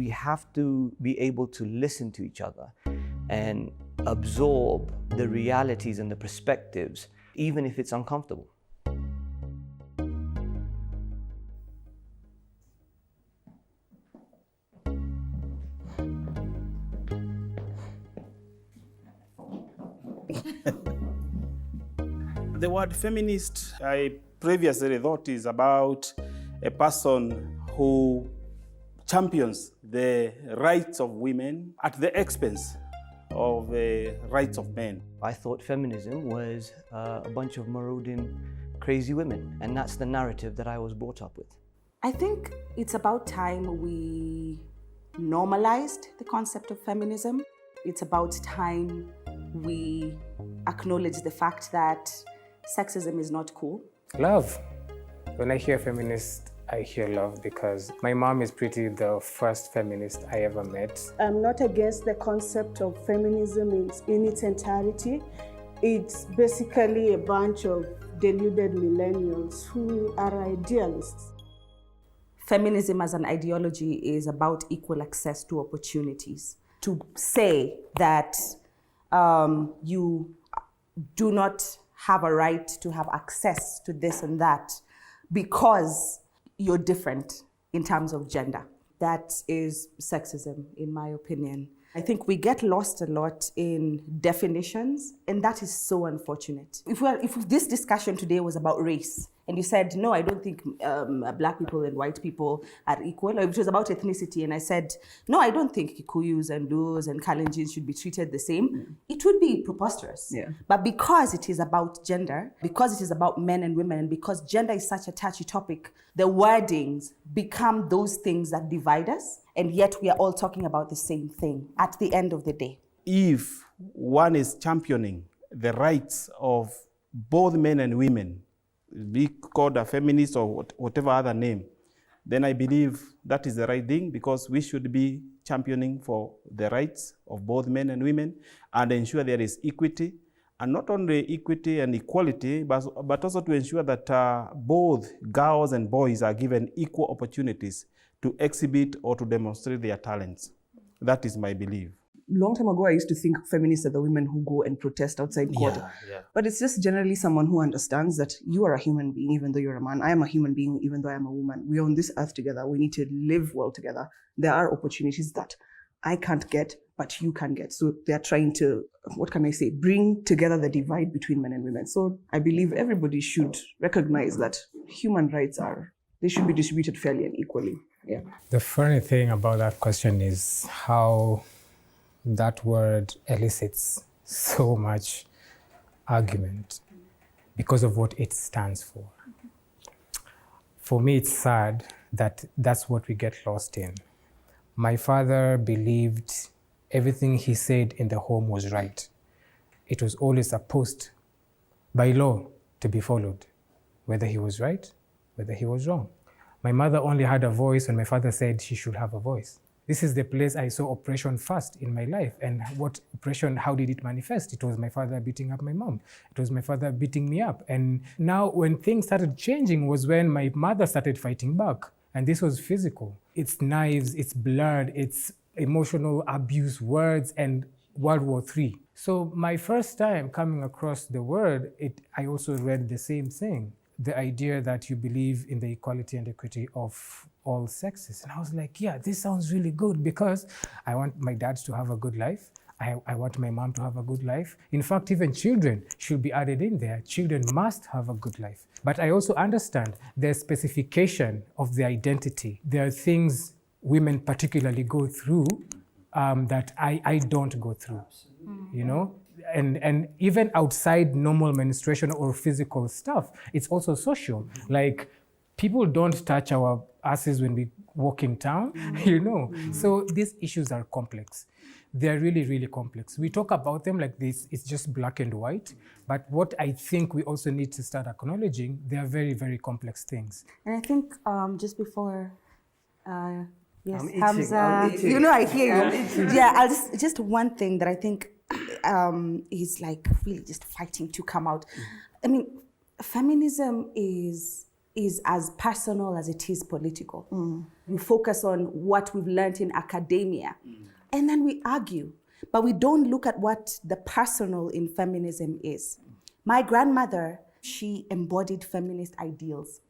we have to be able to listen to each other and absorb the realities and the perspectives, even if it's uncomfortable. The word feminist, I previously thought, is about a person who champions the rights of women at the expense of the rights of men. I thought feminism was a bunch of marauding, crazy women, and that's the narrative that I was brought up with. I think it's about time we normalized the concept of feminism. It's about time we acknowledge the fact that sexism is not cool. Love. When I hear feminist, I hear love because my mom is pretty the first feminist I ever met. I'm not against the concept of feminism in its entirety. It's basically a bunch of deluded millennials who are idealists. Feminism as an ideology is about equal access to opportunities. To say that you do not have a right to have access to this and that because you're different in terms of gender. That is sexism, in my opinion. I think we get lost a lot in definitions, and that is so unfortunate. If this discussion today was about race, and you said, no, I don't think black people and white people are equal, or if it was about ethnicity, and I said, no, I don't think Kikuyus and Luos and Kalenjins should be treated the same, it would be preposterous. Yeah. But because it is about gender, because it is about men and women, and because gender is such a touchy topic, the wordings become those things that divide us, and yet we are all talking about the same thing at the end of the day. If one is championing the rights of both men and women, be called a feminist or whatever other name, then I believe that is the right thing, because we should be championing for the rights of both men and women and ensure there is equity, and not only equity and equality, but also to ensure that both girls and boys are given equal opportunities to exhibit or to demonstrate their talents. That is my belief. Long time ago, I used to think feminists are the women who go and protest outside court. Yeah. But it's just generally someone who understands that you are a human being, even though you're a man. I am a human being, even though I am a woman. We're on this earth together. We need to live well together. There are opportunities that I can't get, but you can get. So they're trying to, bring together the divide between men and women. So I believe everybody should recognize that human rights they should be distributed fairly and equally. Yeah. The funny thing about that question is how that word elicits so much argument because of what it stands for. For me, it's sad that that's what we get lost in. My father believed everything he said in the home was right. It was always supposed, by law, to be followed, whether he was right, whether he was wrong. My mother only had a voice when my father said she should have a voice. This is the place I saw oppression first in my life. And what oppression, how did it manifest? It was my father beating up my mom. It was my father beating me up. And now when things started changing was when my mother started fighting back. And this was physical. It's knives, it's blood, it's emotional abuse, words, and World War III. So my first time coming across the word, I also read the same thing. The idea that you believe in the equality and equity of all sexes. And I was like, yeah, this sounds really good because I want my dad to have a good life. I want my mom to have a good life. In fact, even children should be added in there. Children must have a good life. But I also understand the specification of the identity. There are things women particularly go through that I don't go through, you know? And even outside normal menstruation or physical stuff, it's also social. Like, people don't touch our asses when we walk in town, you know? So these issues are complex. They're really, really complex. We talk about them like this, it's just black and white. But what I think we also need to start acknowledging, they are very, very complex things. And I think just before, yes, I'm eating. you know, I hear you. Yeah, I'll just one thing that I think is like really just fighting to come out. I mean, feminism is as personal as it is political. We focus on what we've learned in academia. And then we argue. But we don't look at what the personal in feminism is. My grandmother, she embodied feminist ideals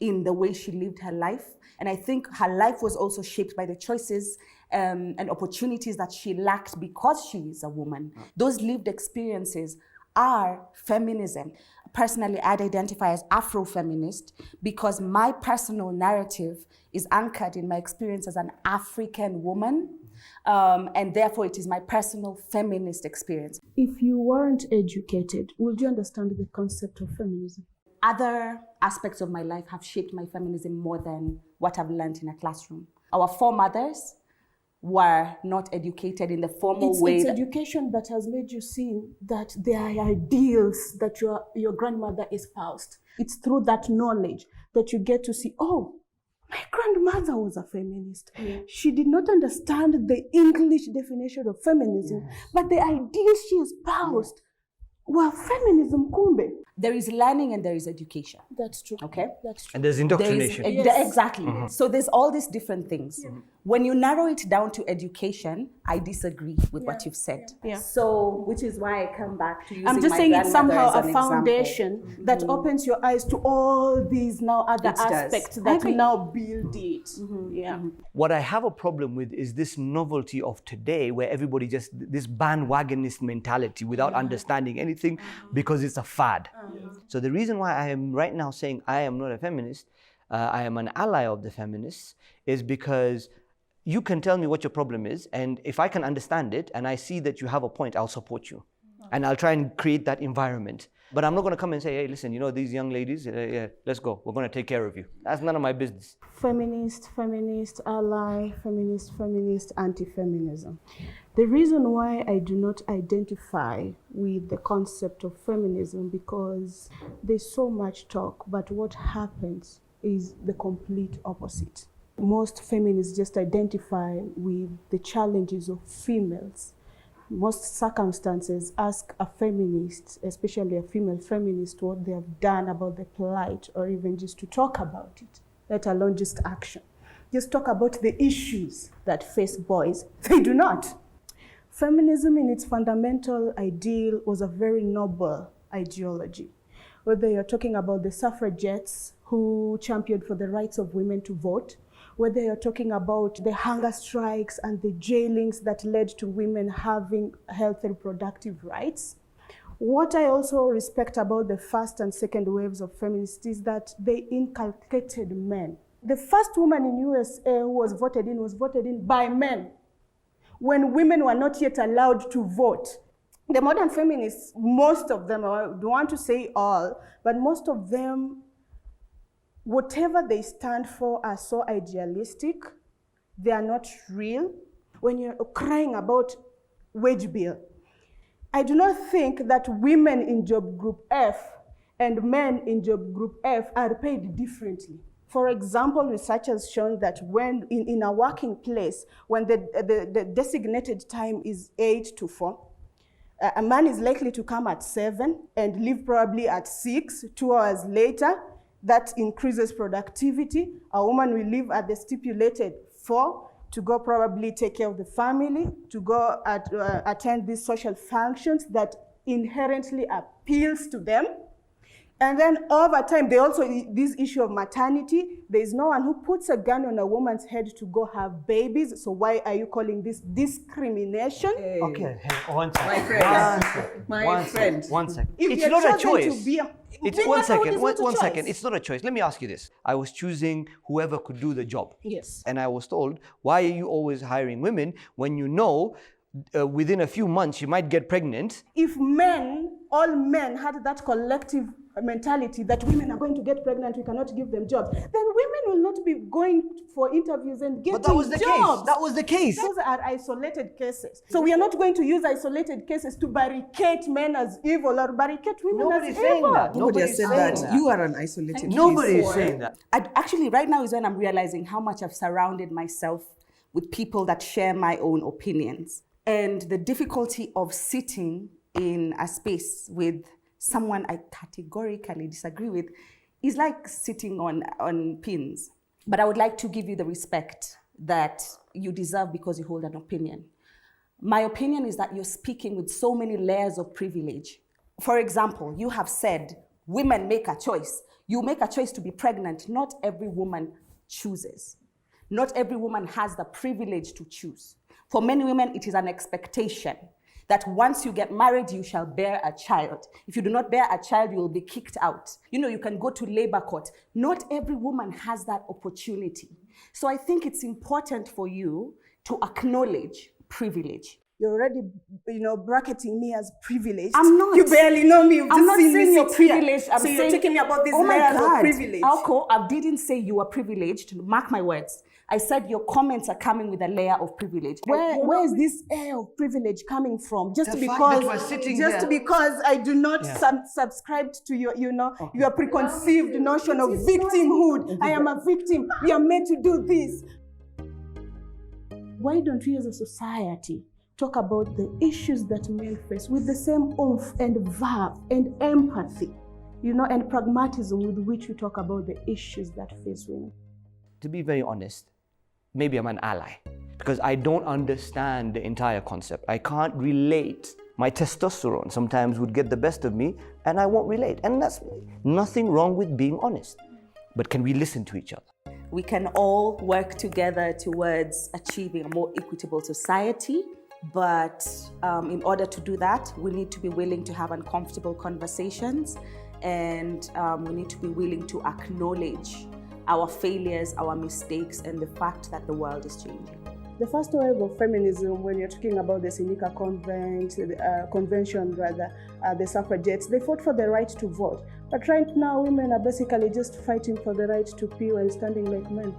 in the way she lived her life. And I think her life was also shaped by the choices and opportunities that she lacked because she is a woman. Those lived experiences are feminism. Personally, I'd identify as Afro-feminist because my personal narrative is anchored in my experience as an African woman. And therefore, it is my personal feminist experience. If you weren't educated, would you understand the concept of feminism? Other aspects of my life have shaped my feminism more than what I've learned in a classroom. Our foremothers were not educated in the formal way. It's education that has made you see that there are ideals that your grandmother espoused. It's through that knowledge that you get to see, oh, my grandmother was a feminist. Yeah. She did not understand the English definition of feminism, but the ideals she espoused were feminism, kumbe. There is learning and there is education. That's true. Okay? That's true. And there's indoctrination. Exactly. So there's all these different things. When you narrow it down to education, I disagree with what you've said. Yeah. So, which is why I come back to using I'm just my saying it's somehow grandmother a as an foundation that opens your eyes to all these now other It does. aspects that now build it. What I have a problem with is this novelty of today where everybody just, this bandwagonist mentality without understanding anything because it's a fad. So the reason why I am right now saying I am not a feminist, I am an ally of the feminists, is because you can tell me what your problem is, and if I can understand it and I see that you have a point, I'll support you. And I'll try and create that environment. But I'm not going to come and say, hey, listen, you know, these young ladies, let's go. We're going to take care of you. That's none of my business. Feminist, ally, feminist, anti-feminism. The reason why I do not identify with the concept of feminism because there's so much talk, but what happens is the complete opposite. Most feminists just identify with the challenges of females. Most circumstances ask a feminist, especially a female feminist, what they have done about the plight or even just to talk about it, let alone just action. Just talk about the issues that face boys. They do not. Feminism in its fundamental ideal was a very noble ideology. Whether you're talking about the suffragettes who championed for the rights of women to vote, whether you're talking about the hunger strikes and the jailings that led to women having healthy reproductive rights. What I also respect about the first and second waves of feminists is that they inculcated men. The first woman in USA who was voted in by men when women were not yet allowed to vote. The modern feminists, most of them, I don't want to say all, but most of them, whatever they stand for are so idealistic, they are not real. When you're crying about wage bill, I do not think that women in job group F and men in job group F are paid differently. For example, research has shown that when in a working place, when the designated time is 8 to 4, a man is likely to come at 7 and leave probably at 6, 2 hours later. That increases productivity. A woman will leave at the stipulated 4 to go probably take care of the family, to go attend these social functions that inherently appeals to them. And then over time, they also, this issue of maternity, there is no one who puts a gun on a woman's head to go have babies. So why are you calling this discrimination? Hey. Okay, hey, one second. My friend. One second. If It's you're not a chosen choice. to be One second. It's not a choice. Let me ask you this. I was choosing whoever could do the job. Yes. And I was told, why are you always hiring women when you know within a few months you might get pregnant? If all men had that collective mentality that women are going to get pregnant, we cannot give them jobs, then women will not be going for interviews and getting jobs. But that was the case. That was the case. Those are isolated cases. So we are not going to use isolated cases to barricade men as evil or barricade women Nobody's as saying evil. that. Nobody has said saying that. You are an isolated Nobody case. is saying that. Actually, right now is when I'm realizing how much I've surrounded myself with people that share my own opinions. And the difficulty of sitting in a space with someone I categorically disagree with is like sitting on pins. But I would like to give you the respect that you deserve because you hold an opinion. My opinion is that you're speaking with so many layers of privilege. For example, you have said women make a choice. You make a choice to be pregnant. Not every woman chooses. Not every woman has the privilege to choose. For many women, it is an expectation that once you get married, you shall bear a child. If you do not bear a child, you will be kicked out. You know, you can go to labor court. Not every woman has that opportunity. So I think it's important for you to acknowledge privilege. You're already, bracketing me as privileged. I'm not. You barely know me. You've I'm just not seen saying me you're sit here. privileged. I'm so you're saying, taking me about these oh my layers God. of privilege. Alco, I didn't say you are privileged. Mark my words. I said your comments are coming with a layer of privilege. Where is this air of privilege coming from? Just The fact that we're sitting here. because I do not subscribe to your preconceived notion of victimhood. I am a victim. We are made to do this. Why don't we as a society talk about the issues that men face with the same oomph and verve and empathy, and pragmatism with which we talk about the issues that face women? To be very honest, maybe I'm an ally because I don't understand the entire concept. I can't relate. My testosterone sometimes would get the best of me and I won't relate. And that's nothing wrong with being honest. But can we listen to each other? We can all work together towards achieving a more equitable society. But in order to do that, we need to be willing to have uncomfortable conversations, and we need to be willing to acknowledge our failures, our mistakes, and the fact that the world is changing. The first wave of feminism, when you're talking about the Seneca Convention, the suffragettes, they fought for the right to vote. But right now, women are basically just fighting for the right to pee while standing like men.